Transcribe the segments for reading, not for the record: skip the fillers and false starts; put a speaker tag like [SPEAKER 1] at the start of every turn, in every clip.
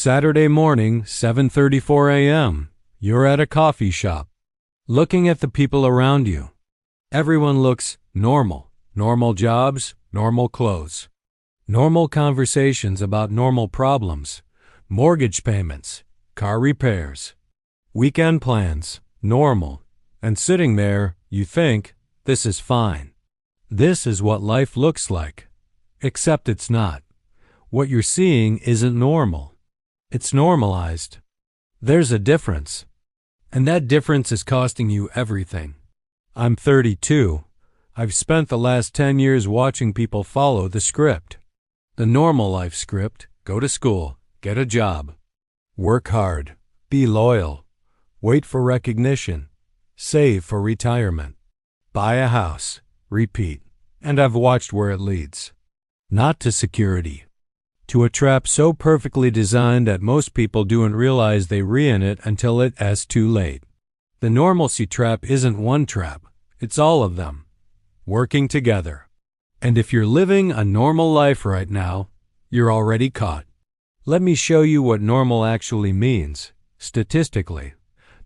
[SPEAKER 1] Saturday morning, 7:34 a.m. You're at a coffee shop, looking at the people around you. Everyone looks normal. Normal jobs, normal clothes. Normal conversations about normal problems. Mortgage payments, car repairs, weekend plans, normal. And sitting there, you think, this is fine. This is what life looks like. Except it's not. What you're seeing isn't normal. It's normalized. There's a difference. And that difference is costing you everything. I'm 32. I've spent the last 10 years watching people follow the script. The normal life script: go to school, get a job, work hard, be loyal, wait for recognition, save for retirement, buy a house, repeat. And I've watched where it leads. Not to security. To a trap so perfectly designed that most people don't realize they are in it until it's too late. The normalcy trap isn't one trap, it's all of them, working together. And if you're living a normal life right now, you're already caught. Let me show you what normal actually means, statistically.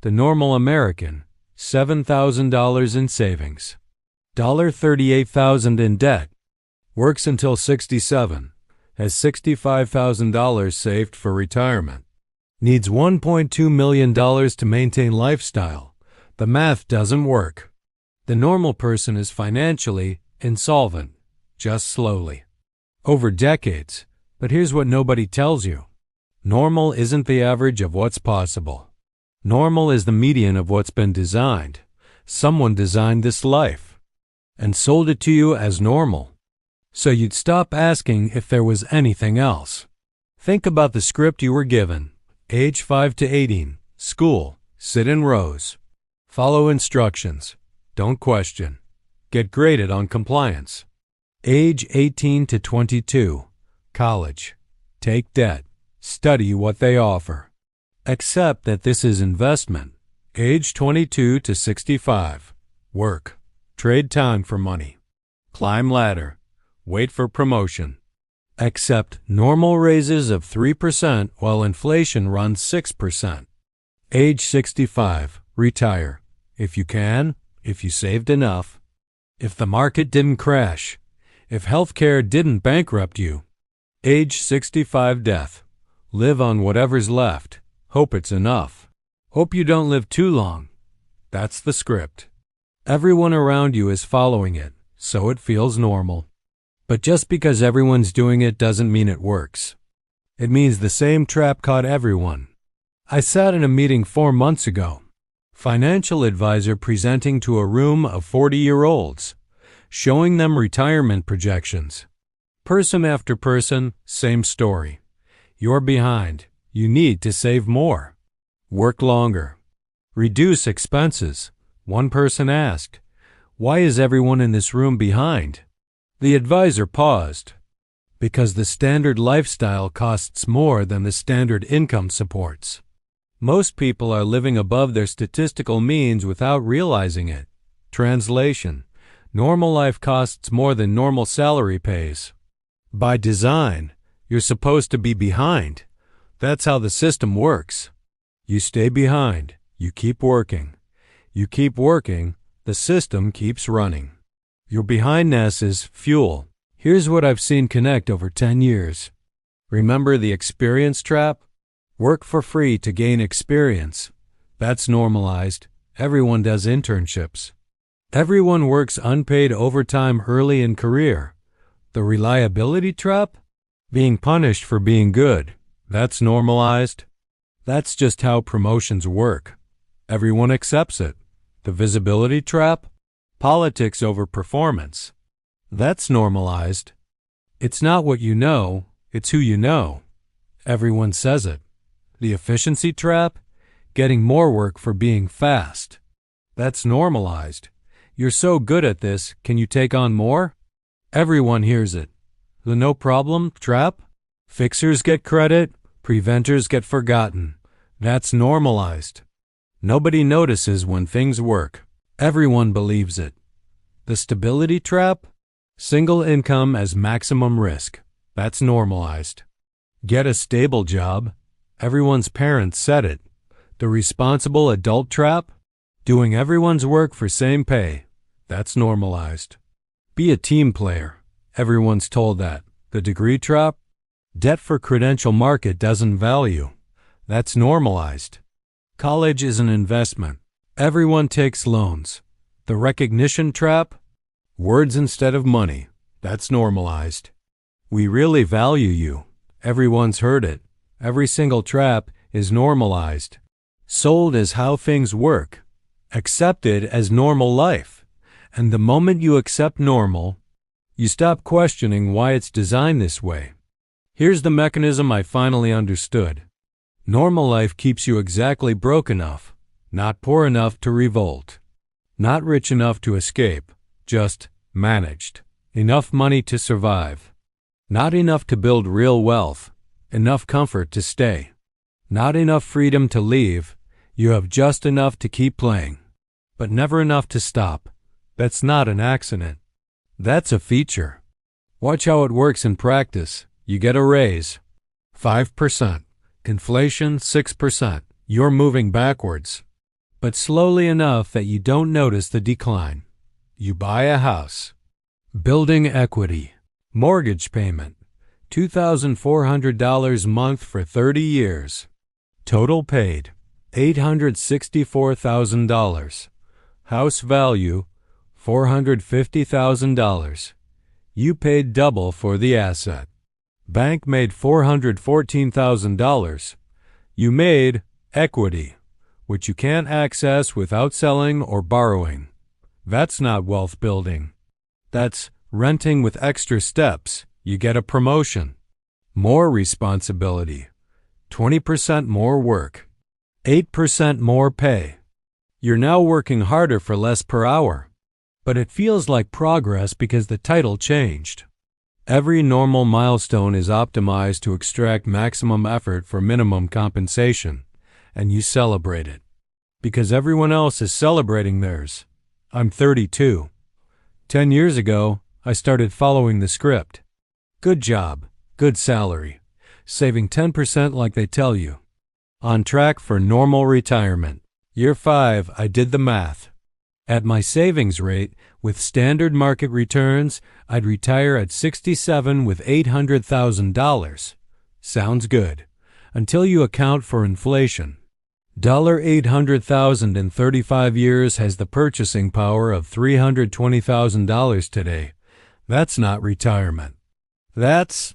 [SPEAKER 1] The normal American, $7,000 in savings, $38,000 in debt, works until 67, has $65,000 saved for retirement, needs $1.2 million to maintain lifestyle. The math doesn't work. The normal person is financially insolvent, just slowly, over decades. But here's what nobody tells you. Normal isn't the average of what's possible. Normal is the median of what's been designed. Someone designed this life and sold it to you as normal, so you'd stop asking if there was anything else. Think about the script you were given. Age 5 to 18, school, sit in rows, follow instructions, don't question, get graded on compliance. Age 18 to 22, college, take debt, study what they offer. Except that this is investment. Age 22 to 65, work, trade time for money, climb ladder, wait for promotion. Accept normal raises of 3% while inflation runs 6%. Age 65, retire. If you can, if you saved enough, if the market didn't crash, if healthcare didn't bankrupt you. Age 65, death. Live on whatever's left. Hope it's enough. Hope you don't live too long. That's the script. Everyone around you is following it, so it feels normal. But just because everyone's doing it doesn't mean it works. It means the same trap caught everyone. I sat in a meeting 4 months ago. Financial advisor presenting to a room of 40-year-olds, showing them retirement projections. Person after person, same story. You're behind. You need to save more. Work longer. Reduce expenses. One person asked, "Why is everyone in this room behind?" The advisor paused. Because the standard lifestyle costs more than the standard income supports. Most people are living above their statistical means without realizing it. Translation: normal life costs more than normal salary pays. By design, you're supposed to be behind. That's how the system works. You stay behind. You keep working. You keep working. The system keeps running. Your behindness is fuel. Here's what I've seen connect over 10 years. Remember the experience trap? Work for free to gain experience. That's normalized. Everyone does internships. Everyone works unpaid overtime early in career. The reliability trap? Being punished for being good. That's normalized. That's just how promotions work. Everyone accepts it. The visibility trap? Politics over performance. That's normalized. It's not what you know, it's who you know. Everyone says it. The efficiency trap? Getting more work for being fast. That's normalized. You're so good at this, can you take on more? Everyone hears it. The no problem trap? Fixers get credit, preventers get forgotten. That's normalized. Nobody notices when things work. Everyone believes it. The stability trap? Single income as maximum risk. That's normalized. Get a stable job. Everyone's parents said it. The responsible adult trap? Doing everyone's work for same pay. That's normalized. Be a team player. Everyone's told that. The degree trap? Debt for credential market doesn't value. That's normalized. College is an investment. Everyone takes loans. The recognition trap? Words instead of money. That's normalized. We really value you. Everyone's heard it. Every single trap is normalized. Sold as how things work. Accepted as normal life. And the moment you accept normal, you stop questioning why it's designed this way. Here's the mechanism I finally understood. Normal life keeps you exactly broke enough, not poor enough to revolt. Not rich enough to escape, just managed. Enough money to survive. Not enough to build real wealth, enough comfort to stay. Not enough freedom to leave, you have just enough to keep playing. But never enough to stop. That's not an accident. That's a feature. Watch how it works in practice. You get a raise. 5%. Inflation 6%. You're moving backwards. But slowly enough that you don't notice the decline. You buy a house. Building equity. Mortgage payment. $2,400 a month for 30 years. Total paid. $864,000. House value. $450,000. You paid double for the asset. Bank made $414,000. You made equity, which you can't access without selling or borrowing. That's not wealth building. That's renting with extra steps. You get a promotion. More responsibility. 20% more work. 8% more pay. You're now working harder for less per hour. But it feels like progress because the title changed. Every normal milestone is optimized to extract maximum effort for minimum compensation, and you celebrate it. Because everyone else is celebrating theirs. I'm 32. 10 years ago, I started following the script. Good job, good salary, saving 10% like they tell you. On track for normal retirement. Year 5, I did the math. At my savings rate, with standard market returns, I'd retire at 67 with $800,000. Sounds good. Until you account for inflation. $800,000 in 35 years has the purchasing power of $320,000 today. That's not retirement. That's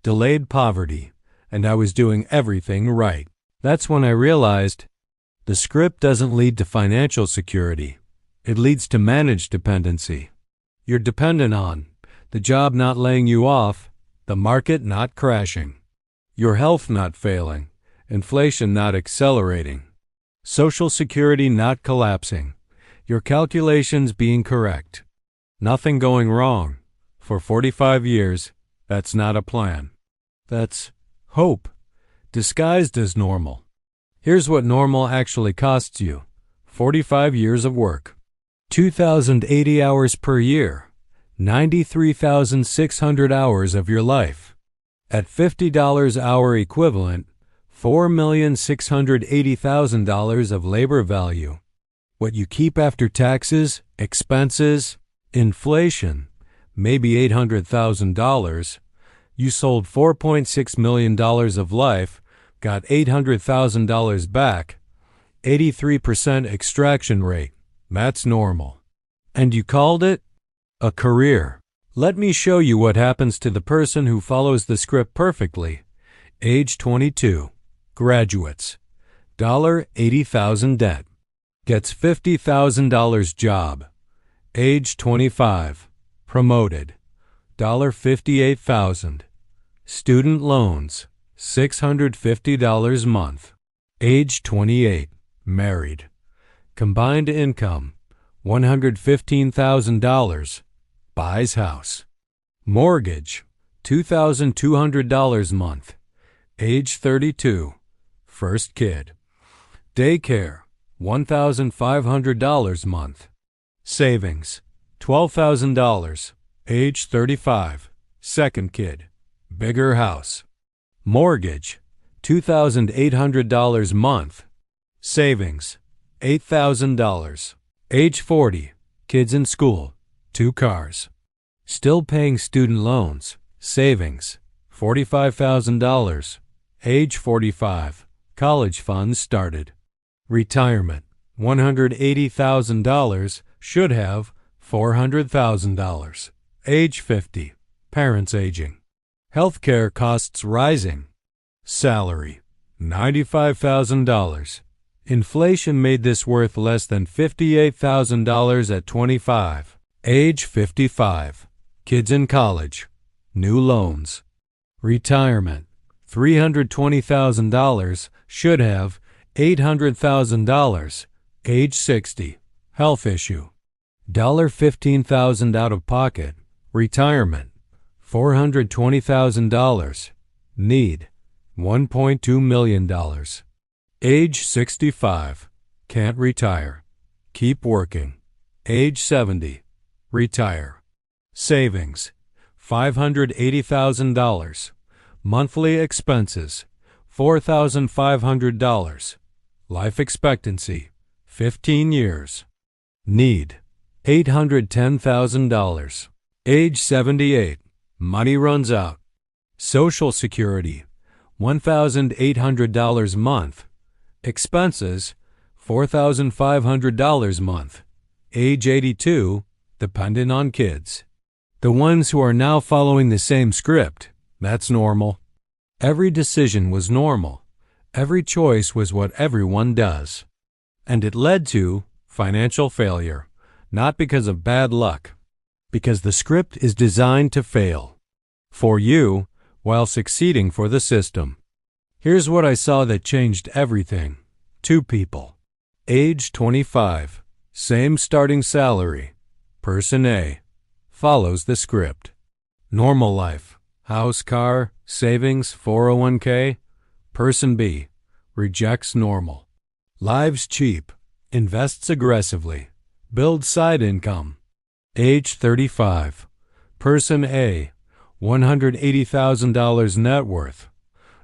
[SPEAKER 1] delayed poverty, and I was doing everything right. That's when I realized the script doesn't lead to financial security. It leads to managed dependency. You're dependent on the job not laying you off, the market not crashing, your health not failing, inflation not accelerating, Social Security not collapsing, your calculations being correct, nothing going wrong. For 45 years, that's not a plan. That's hope, disguised as normal. Here's what normal actually costs you. 45 years of work. 2,080 hours per year, 93,600 hours of your life. At $50 hour equivalent, $4,680,000 of labor value. What you keep after taxes, expenses, inflation, maybe $800,000. You sold $4.6 million of life, got $800,000 back, 83% extraction rate. That's normal. And you called it a career. Let me show you what happens to the person who follows the script perfectly. Age 22. Graduates. $80,000 debt. Gets $50,000 job. Age 25. Promoted. $58,000. Student loans. $650 month. Age 28. Married. Combined income, $115,000. Buys house. Mortgage, $2,200 month. Age 32. First kid. Daycare, $1,500 month. Savings, $12,000. Age 35. Second kid. Bigger house. Mortgage, $2,800 month. Savings, $8,000. Age 40, kids in school, 2 cars. Still paying student loans. Savings, $45,000. Age 45, college funds started. Retirement, $180,000, should have $400,000. Age 50, parents aging. Healthcare costs rising. Salary, $95,000. Inflation made this worth less than $58,000 at 25. Age 55, kids in college, new loans. Retirement, $320,000, should have $800,000. Age 60, health issue. $15,000 out of pocket. Retirement, $420,000. Need, $1.2 million. Age 65, can't retire. Keep working. Age 70, retire. Savings, $580,000. Monthly expenses, $4,500. Life expectancy, 15 years. Need, $810,000. Age 78, money runs out. Social Security, $1,800 month. Expenses, $4,500 month. Age 82, dependent on kids. The ones who are now following the same script, that's normal. Every decision was normal. Every choice was what everyone does. And it led to financial failure, not because of bad luck, because the script is designed to fail. For you, while succeeding for the system. Here's what I saw that changed everything. 2 people. Age 25, same starting salary. Person A follows the script. Normal life, house, car, savings, 401k. Person B rejects normal. Lives cheap, invests aggressively, builds side income. Age 35, person A, $180,000 net worth,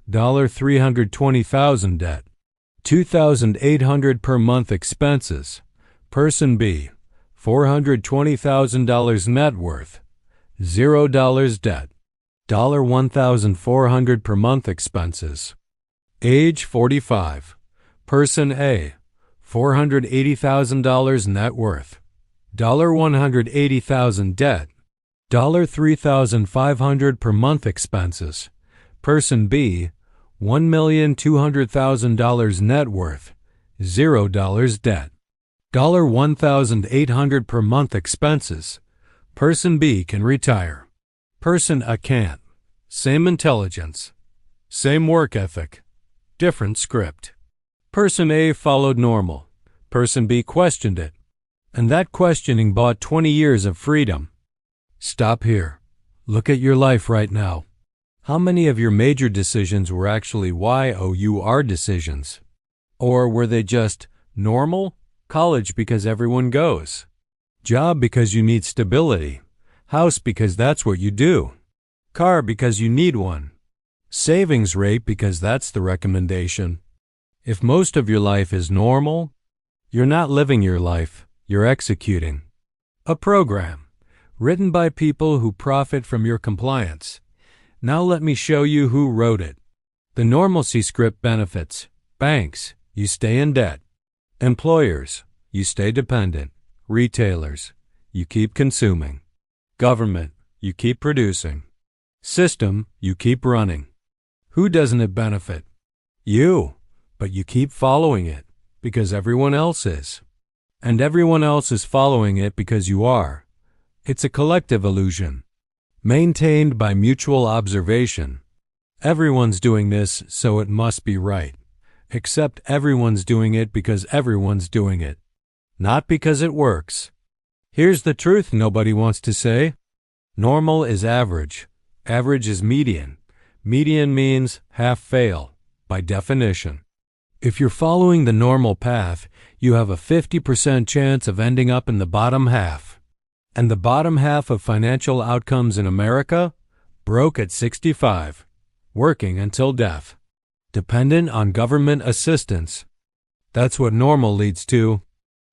[SPEAKER 1] $320,000 debt, $2,800 per month expenses. Person B, $420,000 net worth, $0 debt, $1,400 per month expenses. Age 45, person A, $480,000 net worth, $180,000 debt, $3,500 per month expenses. Person B, $1,200,000 net worth, $0 debt, $1,800 per month expenses. Person B can retire. Person A can't. Same intelligence, same work ethic, different script. Person A followed normal. Person B questioned it. And that questioning bought 20 years of freedom. Stop here. Look at your life right now. How many of your major decisions were actually YOUR decisions? Or were they just normal? College because everyone goes. Job because you need stability. House because that's what you do. Car because you need one. Savings rate because that's the recommendation. If most of your life is normal, you're not living your life, you're executing. A program, written by people who profit from your compliance. Now let me show you who wrote it. The normalcy script benefits. Banks, you stay in debt. Employers, you stay dependent. Retailers, you keep consuming. Government, you keep producing. System, you keep running. Who doesn't it benefit? You, but you keep following it because everyone else is. And everyone else is following it because you are. It's a collective illusion, maintained by mutual observation. Everyone's doing this, so it must be right. Except everyone's doing it because everyone's doing it, not because it works. Here's the truth nobody wants to say. Normal is average. Average is median. Median means half fail, by definition. If you're following the normal path, you have a 50% chance of ending up in the bottom half. And the bottom half of financial outcomes in America? Broke at 65, working until death. dependent on government assistance. That's what normal leads to.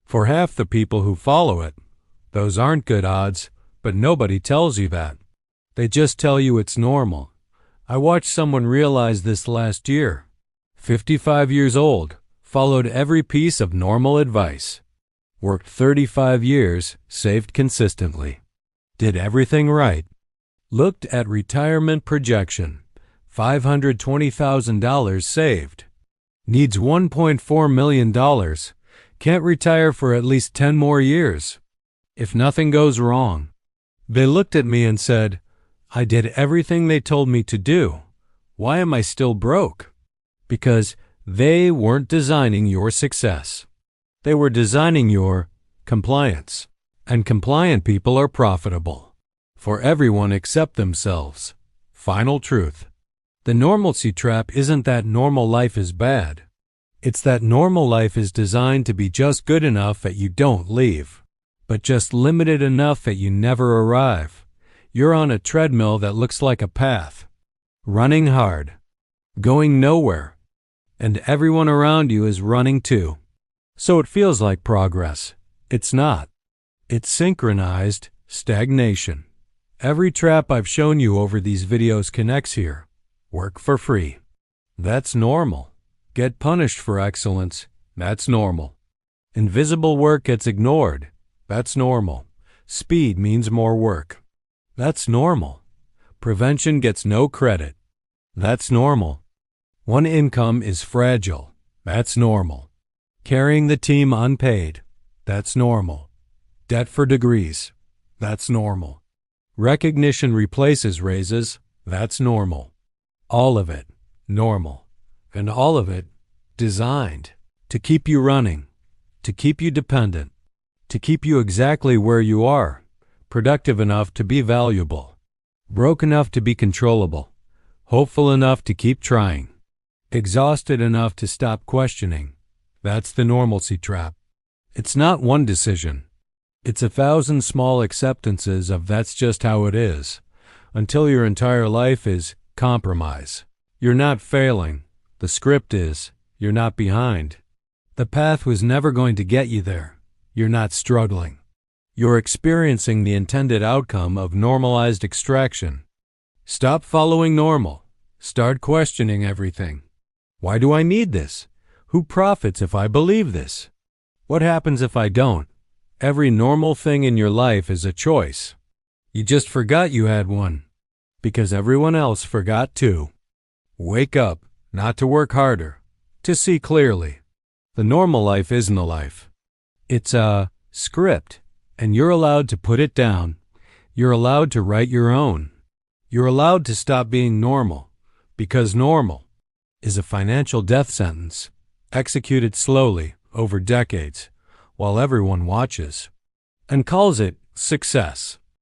[SPEAKER 1] For half the people who follow it, those aren't good odds, but nobody tells you that. They just tell you it's normal. I watched someone realize this last year. 55 years old, followed every piece of normal advice. Worked 35 years, saved consistently. Did everything right. Looked at retirement projection. $520,000 saved. Needs $1.4 million. Can't retire for at least 10 more years. If nothing goes wrong. They looked at me and said, I did everything they told me to do. Why am I still broke? Because they weren't designing your success. They were designing your compliance. And compliant people are profitable. For everyone except themselves. Final truth. The normalcy trap isn't that normal life is bad. It's that normal life is designed to be just good enough that you don't leave, but just limited enough that you never arrive. You're on a treadmill that looks like a path, running hard, going nowhere, and everyone around you is running too. So it feels like progress. It's not. It's synchronized stagnation. Every trap I've shown you over these videos connects here. Work for free. That's normal. Get punished for excellence. That's normal. Invisible work gets ignored. That's normal. Speed means more work. That's normal. Prevention gets no credit. That's normal. One income is fragile. That's normal. Carrying the team unpaid. That's normal. Debt for degrees. That's normal. Recognition replaces raises. That's normal. All of it, normal. And all of it, designed to keep you running, to keep you dependent, to keep you exactly where you are, productive enough to be valuable, broke enough to be controllable, hopeful enough to keep trying, exhausted enough to stop questioning. That's the normalcy trap. It's not one decision. It's 1,000 small acceptances of that's just how it is, until your entire life is compromise. You're not failing. The script is, you're not behind. The path was never going to get you there. You're not struggling. You're experiencing the intended outcome of normalized extraction. Stop following normal. Start questioning everything. Why do I need this? Who profits if I believe this? What happens if I don't? Every normal thing in your life is a choice. You just forgot you had one. Because everyone else forgot too. Wake up, not to work harder, to see clearly. The normal life isn't a life. It's a script, and you're allowed to put it down. You're allowed to write your own. You're allowed to stop being normal, because normal is a financial death sentence, executed slowly over decades, while everyone watches, and calls it success.